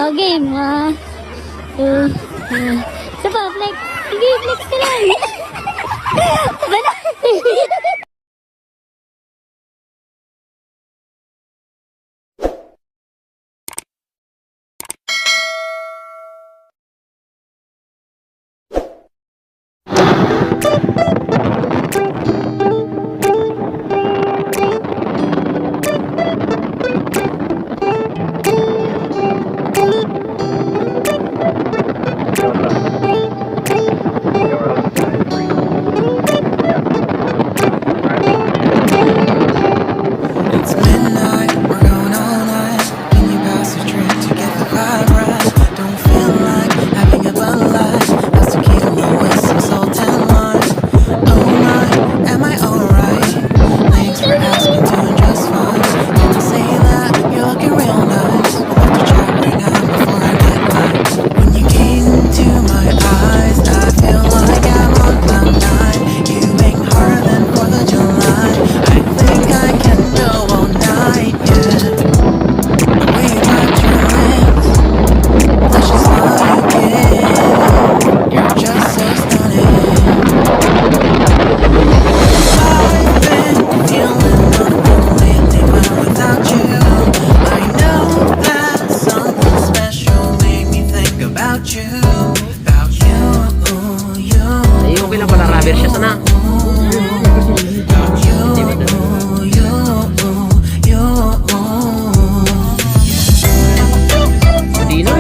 O, game. Isa pa, flex. Sige, flex ka lang. Bala. It's midnight, we're going all night. Can you pass a drink to get the vibe right? Don't feel like having a Bud Light. Has to keep me with some salt and lime. Oh my, am I alright? Thanks for asking, doing just fine. Can I say that you're looking real nice? We'll have to chat right now before I get mine. When you gaze into my eyes, I feel like I'm on cloud nine. You ain't harder than 4th of July. I think I can go all night, yeah. The way you touch your lips, that's just all you get. You're just so stunning. I've been feeling nothing lately when without you. I know that something special made me think about you. About you, you. Ay, okay lang pala, rubber siya sana. Hindi na.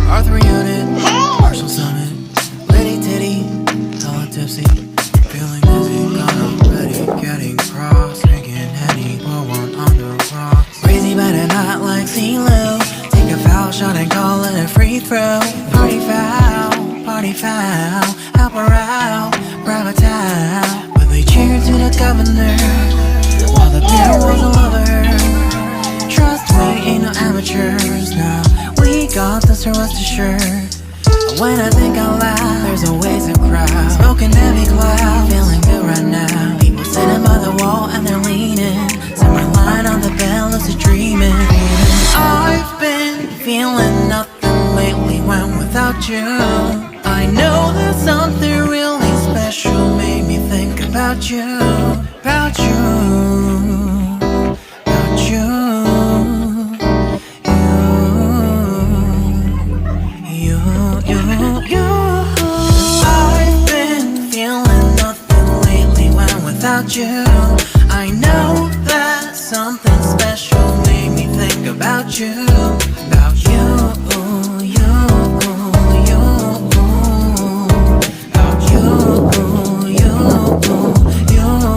Arthur Unit, Marshall Summit, Liddy Titty, hella tipsy, feeling dizzy, gone already, getting cross, drinking Henny, pour one on the rocks. Crazy but I'm not like CeeLo, take a foul shot and call it a free throw. Party foul, help her out, grab a towel. But they cheered to the governor, while the beer was a lover. Trust me, ain't no amateurs now. We got this, so rest assured. When I think out loud, there's always a crowd. Smoking heavy cloud, feeling good right now. People sitting by the wall and they're leaning. Summer line on the bell, lucid dreaming. I've been feeling nothing lately when without you. I know that something really special made me think about you. About you. About you. I've been feeling nothing lately when without you. I know that something special made me think about you. About you, you, you. About you, you, you.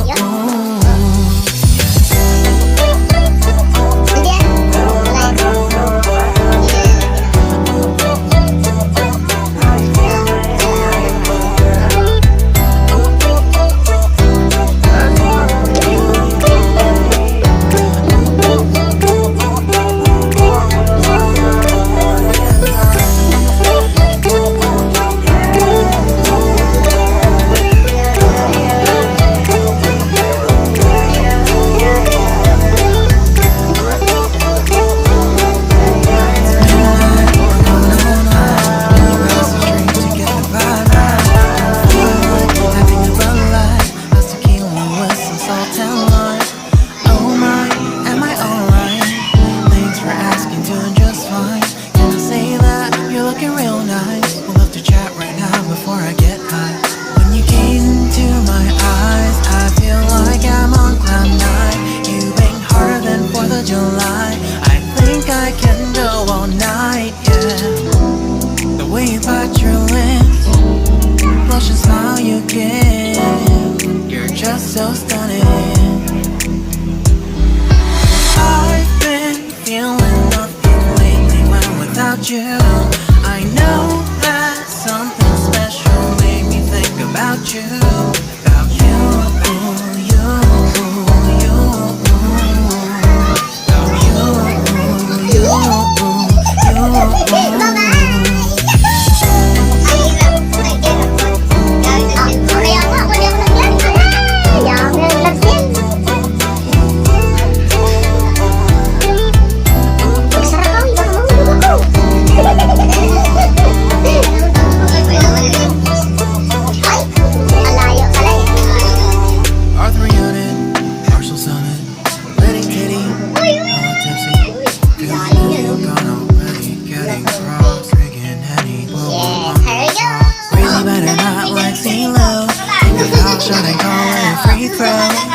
hella tipsy. Feeling dizzy, gone already. Getting cross, drinking Henny. Pour one on the rocks. Crazy but not like CeeLo. Think about shooting, call it a free throw.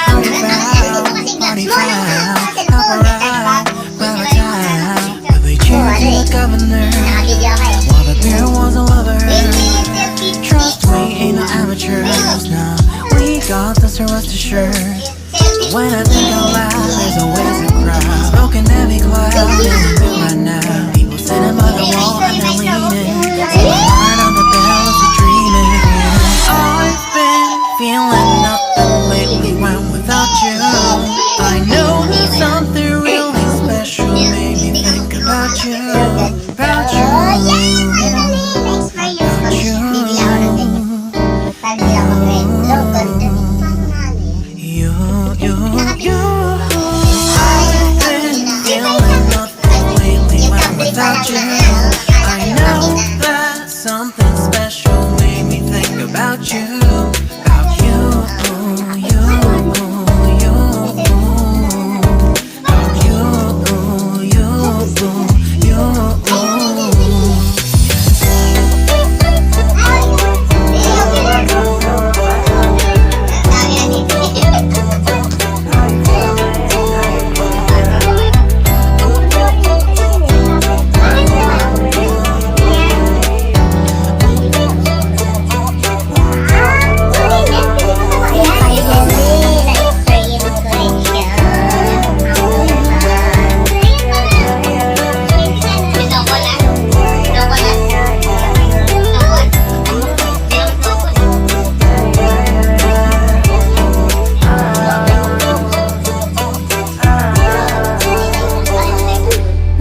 Party foul, party foul. Help her out, grab a towel. But they cheered to the governor while the beer was a lover. Trust we ain't no amateurs now. We got this, rest assured. When I think out loud, there's always a crowd. Smoking every cloud, feeling good right now. People sitting by the wall and they're leaning. So my heart on the bells are dreaming. I've been feeling nothing lately when without you. I know something really special made me think about you. About you. Without you, I know that something special made me think about you, about you, you, about you,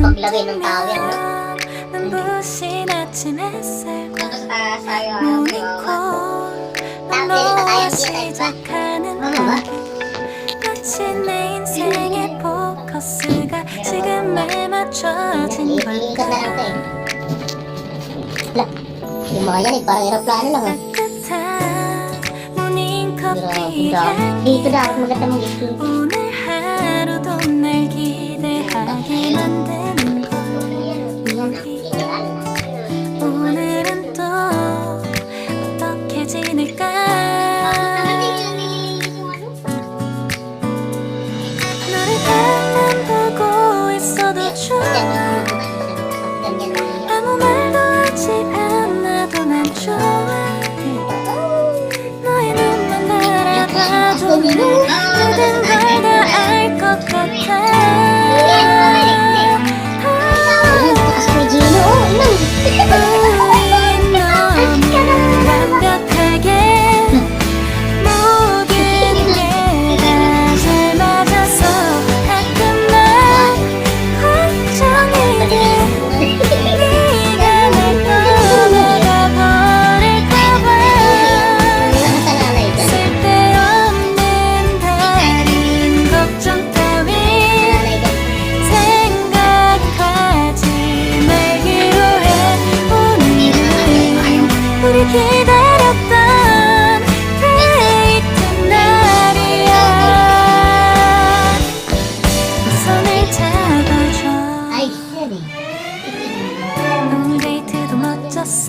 Paglagay ng towel, no? 눈부신 아침 햇살 Tapos para sa'yo, 모닝콜 넌 너와 시작하는 하루 마치 내 인생의 포커스가 지금에 맞춰진 Iikot na lang 걸까 ito eh. Wala. Yung mga yan eh, parang aeroplano lang eh. 따뜻한 모닝 Grabe 커피 daw. Dito daw, 향기 maganda mong gift. 오늘 하루도 날 기대하게 만드는 걸 오늘은 또 어떻게 지낼까 너를 가만 보고 있어도 좋아 아무 말도 하지 않아도 난 좋아 너의 눈만 바라봐도 모든 걸 다 알 것 같아 우린 너무 완벽하게 모든 게 다 잘 맞아서 가끔 난 걱정이 돼 네가 날 떠나가 버릴까봐 쓸데없는 다른 걱정 따윈 생각하지 말기로 해 오늘은 우리 기다렸던 데이트 날이야 손을 잡아줘 Ay, sorry. 오늘 데이트도 멋졌어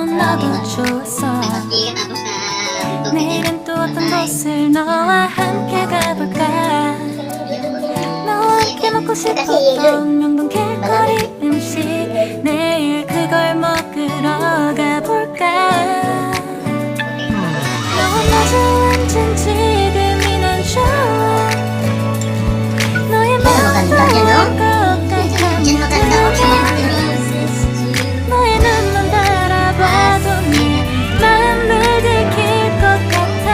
너도 좋았어 Sige, tapos na... 내일은 또 어떤 곳을 너와 함께 가볼까 너와 함께 먹고 싶었던 명동 길거리 음식 내일 그걸 먹으러 가볼까 너와 마주 앉은 지금이 난 좋아 너의 마음도 올것 Diyan maganda ako sa mga 같아 너의 눈만 바라봐도 네 마음을 들킬 것 같아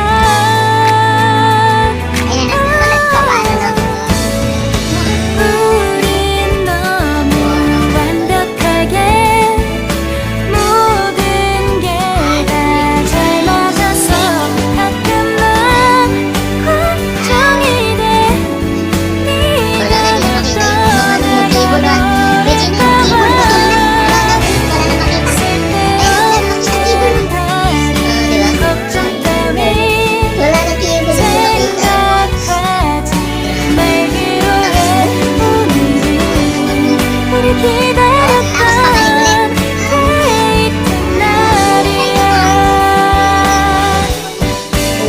Ayan na, nagpapaano na. 우린 너무 완벽하게 모든 게 다 잘 맞아서 가끔 난 기다렸던 데이트 날이야.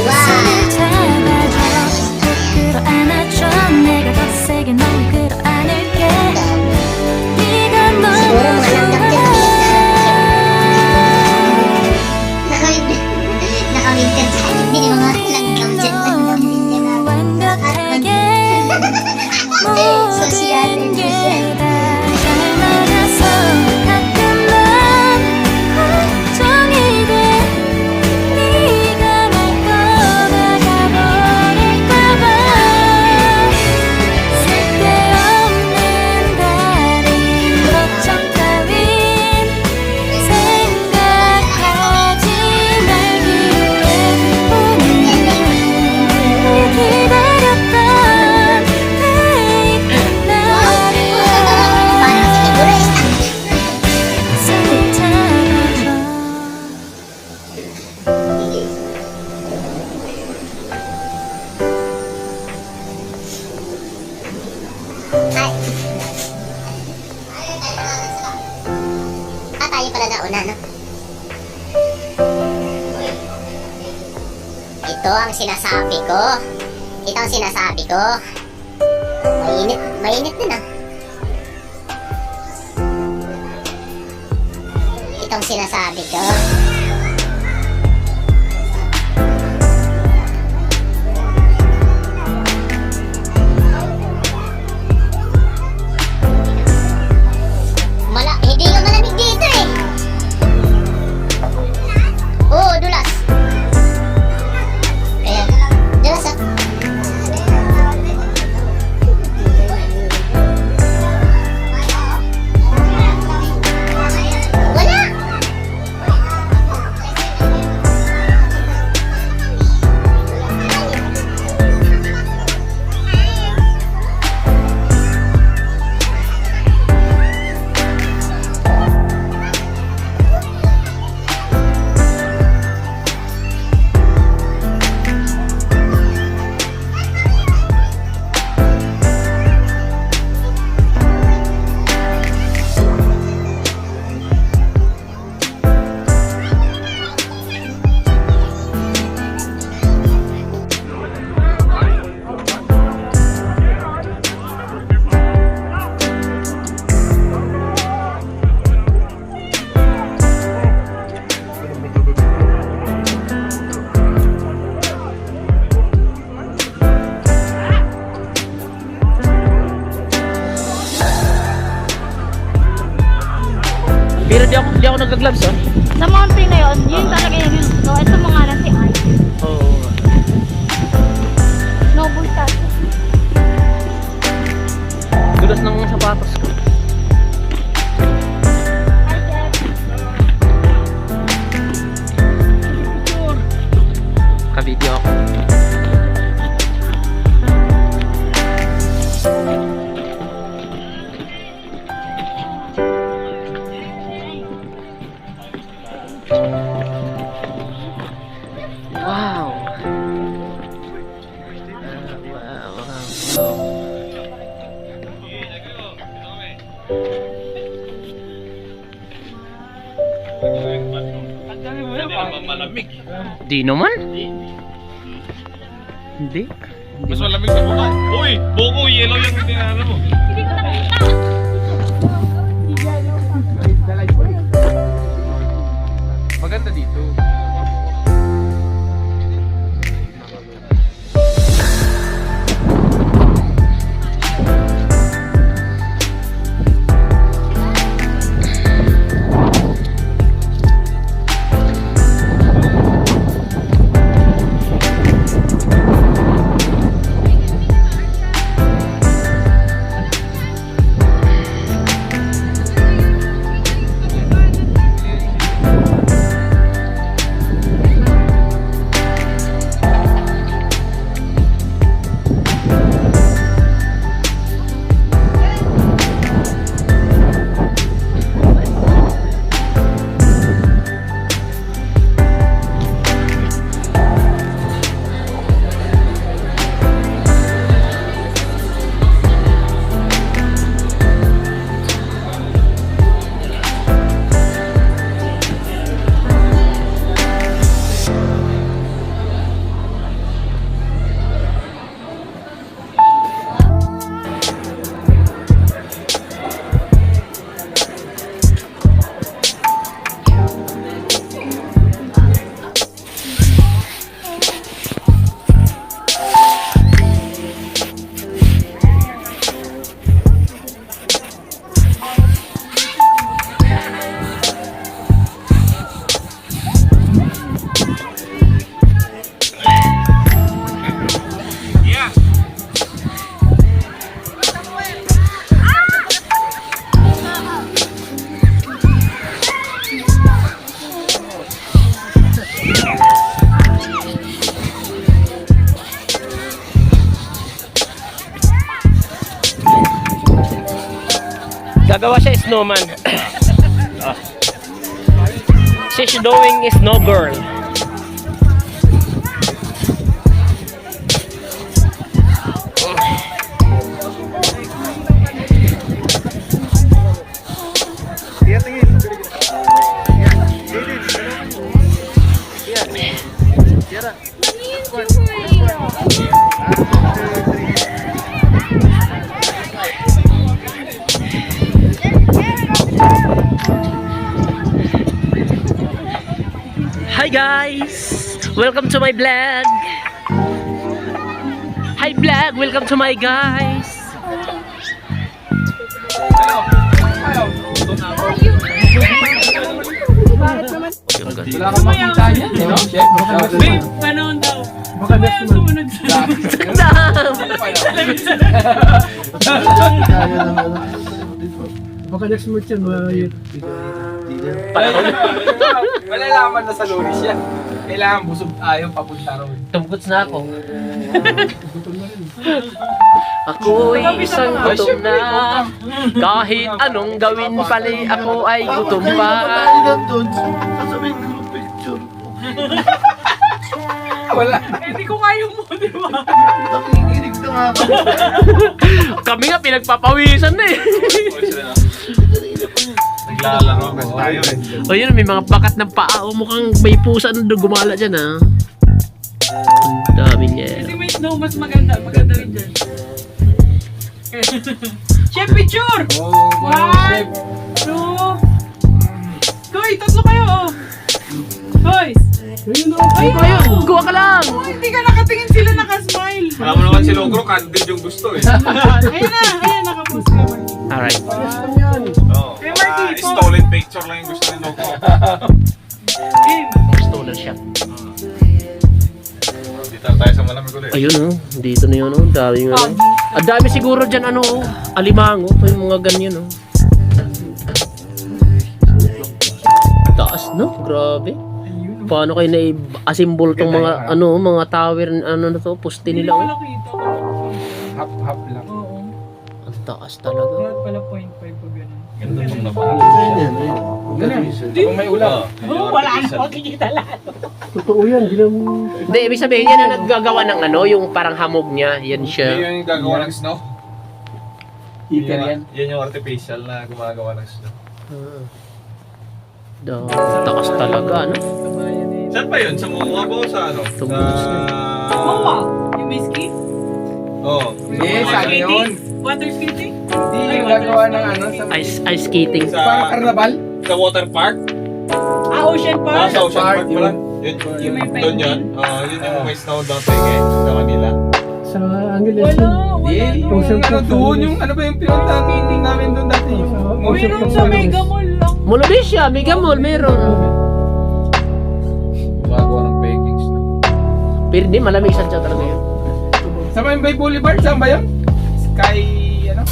손을 잡아줘, 꼭 끌어안아줘. 내가 더 세게 널 끌어안을게. 네가 너무 좋아. Nakawinter sa akin din yung mga langgam dyan. Langgam din dyan na. 완벽하게 Social 모든 media. 게 다 잘 맞아서 가끔만 걱정이 돼. 네가 날 떠나가버릴까봐. 쓸데없는 다른 걱정 따윈 생각하지 말기에 오늘 기다렸던 데이트 날이야. Parang siguro eh. 손을 잡아줘. Ay. Tayo pala nauna, no? Ito ang sinasabi ko. Ito ang sinasabi ko. Mainit. Mainit din, ah. Ito ang sinasabi ko. Hindi nga malamig dito eh. Oo, dulas. Kaya, dulas ah. Wala. Pero di ako nagka-gloves, oh. Sa mountain na yun, yun talaga yung gusto. Ito mga lang si Ice. Oo. Noble cat. Dulas ng sapatos ko. Ka-video ako. Wow. Di naman? Hindi. Mas malamig sa mukha. Uy! Buko, yellow yung tinanong mo. Hindi ko nakita. Maganda dito. Gagawa siya snowman. She's doing snow girl. Hi guys! Welcome to my vlog! Hi vlog! Welcome to my guys! Wala kang makita yan, no? Chef, Babe, panahon daw. Baka sumunod sa... baka next month yan, malalaman na sa lori siya. Kailangan busog tayo papunta ron. Tungkots na ako. Ako'y isang gutom na. Kahit anong gawin pali, ako ay gutom pa. Wala. Hindi ko kaya mo, di ba? Nakikinig na nga ako. Kami nga pinagpapawisan na eh. Naglalaro kasi tayo eh. O yun, may mga bakat ng paa. O, mukhang may pusa na gumala dyan ha. Ang dami niya. Kasi may snow, mas maganda. Maganda rin dyan. Chef, picture! Oh, One, two. Koy, tatlo kayo, oh. Koy! Ay, kayo! Kuha ka lang! Oh, hindi ka nakatingin sila nakasmile. Alam mo naman si Logro, candid yung gusto eh. Ayan na, nakapost ka. Alright. Oo. Eh, Marky, po. Stolen picture lang yung gusto ni Logro. Game. Stolen shot. Dito tayo sa malamig ulit. Ayun oh, dito na yun oh. Ang dami nga oh. Ang dami siguro dyan ano oh. Alimango, may mga ganyan oh. Taas no? Grabe. Paano kayo na-assemble tong mga ano, mga tower ano na to, poste nila oh. Nakita ko. Hap-hap lang. Oo. Ang taas talaga. Lahat pala 0.5 pag ganun. Ganda mong napangalan. Kung may ulam. Wala na makikita lahat. Totoo yan, hindi lang... Hindi, ibig sabihin yan na naggagawa ng ano, yung parang hamog niya, yan siya. Yun yung gagawa ng snow. Heater yan. Yan yung artificial na gumagawa ng snow. Takas talaga, ano? Saan pa yun? Sa Mungwa ba o sa ano? Sa... Mawa! Yung may ski? Oo. Hindi, saan yun? Water skating? Hindi yung gagawa ng ano sa... Ice skating. Parang karnabal? Sa water park? Ocean Ah, Park? sa Ocean Park pala. Yun. Yun, Yung may doon yun. Yun yung may snow dati eh. Sa Manila. Sa Angeles. Wala, Hindi, wala. Ocean Park doon. Yung ano ba yung pinuntahan meeting namin doon dati? Meron sa Mega Mall lang. Molonesia, Mega Mall, meron. Gumagawa ng baking snow. Pero hindi, malamig siya talaga yun. Sa May Boulevard, saan ba yun? Sky, ano?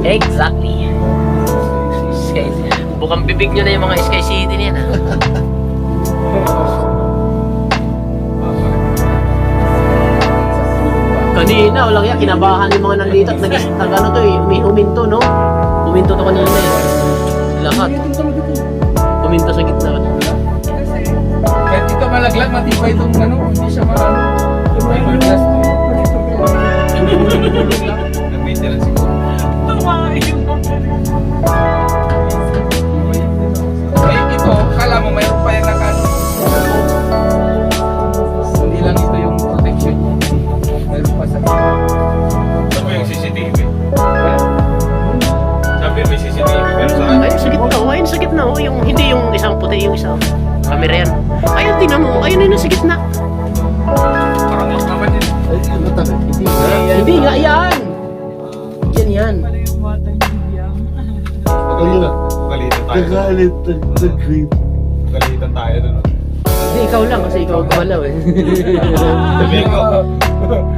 Exactly. Bukang bibig nyo na yung mga Sky City niyan ha. Kanina, walang yan, kinabahan yung mga nandito at ano to eh, huminto no? Huminto to kanina eh. Lahat. Huminto sa gitna. Kahit ito malaglag, matibay itong ano, hindi siya marano. Fiberglass to. Nag-maintenance siguro. Tumain yung Eh, ito, kala mo mayroon pa yan na ano. Hindi lang ito yung protection. Meron pa sa... Saan mo yung CCTV? Sabi may CCTV pero sa... Ayun sa gitna, oh, ayun sa gitna, oh, yung, hindi yung isang puti, yung isang camera yan. Ayun, tingnan mo, ayun na yun sa gitna. Parang mas naman yun. Hindi nga, yan. Yan. pala yung water medium. Galitan tayo. Galitan tayo dun. Hindi, ikaw lang kasi ikaw gumalaw eh. Sabihin ko.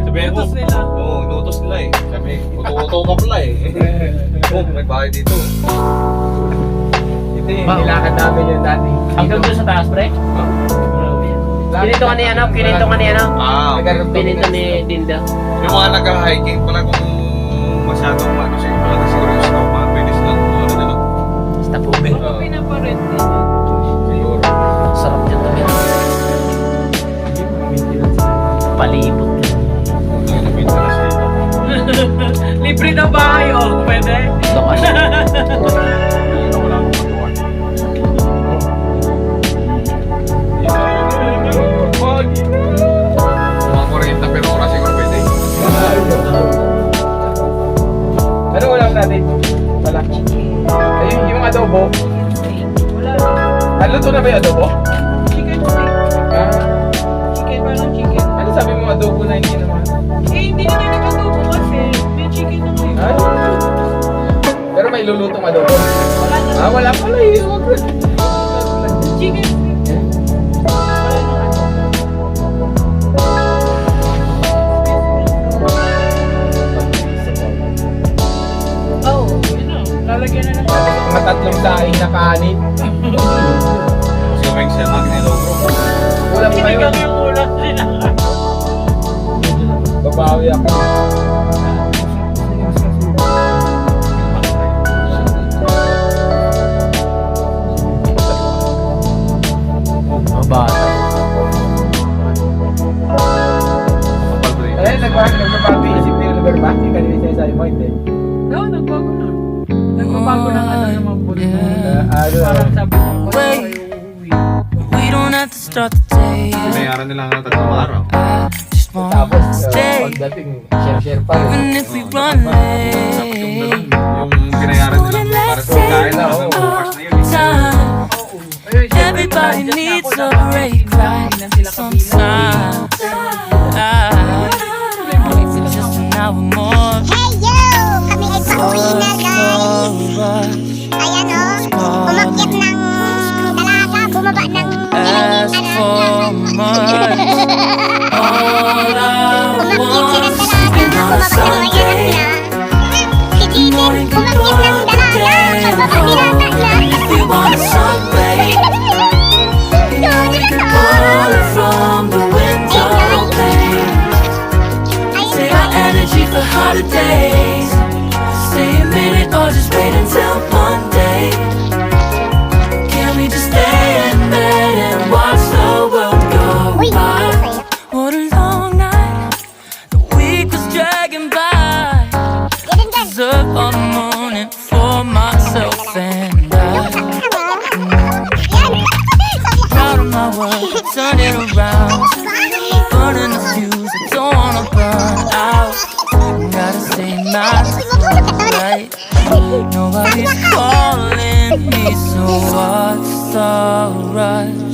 Sabihin ko. Utos nila. Oo, inutos nila eh. Sabi, uto-uto ka pala eh. Oh, may bahay dito. Ito yung nilakad namin yung dati. Hanggang doon sa taas, pre? Pininto ka ni ano? Pininto ka ni ano? Ah, Pininto ni Dinda. yung mga nag-hiking pala kung masyadong ano siguro pala siguro yung snow man. Pwede silang ano na lang. Stop open. Pinaparent din. Siguro. Sarap dyan tabi. Palibot ka. Ang maintenance dito. Libre na bahay, oh. Pwede. Lakas. Ayun, wala akong magawa. Mga 40 per oras siguro pwede. Ano ulam natin? Wala. Ayun, yung adobo. Wala. Naluto na ba yung adobo? Chicken steak. Ah, Chicken, parang chicken. ano sabi mo adobo na hindi naman? Eh, hindi na tayo nagkatubo kasi may chicken na ngayon. Ah, pero may lulutong adobo. Wala na. Ah, wala pala eh. Wag na. Chicken steak. Wala na ano. Oh, yun na. Lalagyan na ng Mga tatlong daing na kanin. Kasi yung siya magnilogro. Ulam pa yun. Sinigang yung ulam sila. Babawi ako. Mga bata. Kapal ba Eh, nagpapaisip din yung lugar ba? Yung kanina siya sabi mo, hindi. No, nagbago na. Nagbabago na nga ng mga puno. Ano, Parang sabi ko, wala Wait. kayo uuwi. We don't have to start the day. Binayaran nila ng 3 araw. I just want tapos, to stay. pagdating, share pa Even rin. if we run late. Yung binayaran nila para sa pagkain na hanggang bukas na yun. Time. Ayun, syempre, Everybody na-adjust needs ako a na break, right? na sila kabila. Sometimes. It's just an hour more. Hey yo! Kami ay pauwi na guys! Ayan o, umakyat ng dalaga, bumaba ng As for much, all I umakyat want sila ng dalaga, bumaba ng mga anak na. Si Jimmy, umakyat ng dalaga, pagbaba ni anak na. if you want a sunray, we can pour it from the window pane. Save our energy for harder days. Stay a minute or just wait until Monday. Can we just stay in bed and watch the world go Uy, by? okay. What a long night. The week was dragging by. Ganun dyan. Deserve all the morning for myself and I. Proud of my work, turn it around. Burning the fuse, I don't wanna burn out. Gotta stay my right. Nobody's calling me, so what's the rush?